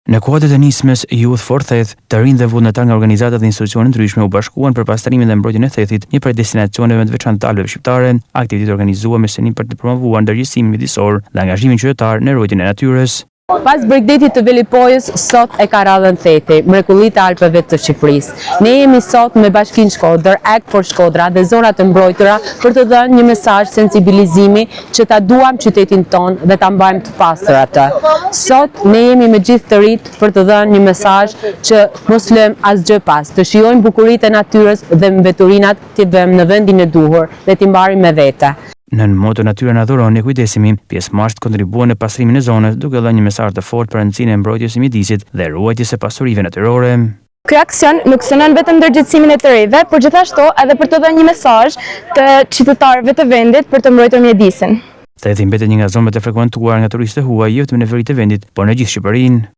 Në kuadër të nismës Youth for Theith, të rinj dhe vullnetar nga organizata dhe institucione ndryshme u bashkuan për pastrimin dhe mbrojtjen e Theithit, një prej destinacioneve të veçantë të Alpeve shqiptare, aktivitet organizuar me synim për të promovuar ndërgjegjësimin midisor dhe angazhimin qytetar në ruajtjen e natyrës. Pas Bregdetit të Velipojës, sot e ka radhën Thethi, mrekullitë e Alpeve të Shqipërisë. Ne jemi sot me Bashkinë Shkodër, Act for Shkodra dhe zonat të mbrojtura për të dhënë një mesazh sensibilizimi që ta duam qytetin ton dhe ta mbajmë të pastër atë. Sot ne jemi me gjithë të rit për të dhënë një mesazh që mos lëm asgjë pas, të shijojmë bukuritë e natyrës dhe mbeturinat t'i vëmë në vendin e duhur dhe t'i mbarim me vete. Në moto natyra na dhuron ne kujdesimi, pjesëmarrësit kontribuan në pastrimin e zonës duke dhënë një mesazh të fortë për rëndësinë e mbrojtjes së mjedisit dhe ruajtjes së pasurive natyrore. Ky aksion nuk synon vetëm ndërgjegjësimin e të rive, por gjithashtu edhe për të dhënë një mesazh të qytetarëve të vendit për të mbrojtur mjedisin. Thethi mbetet një nga zonat e frekuentuara nga turistët huaj jo vetëm në veri të vendit, por në gjithë Shqipërinë.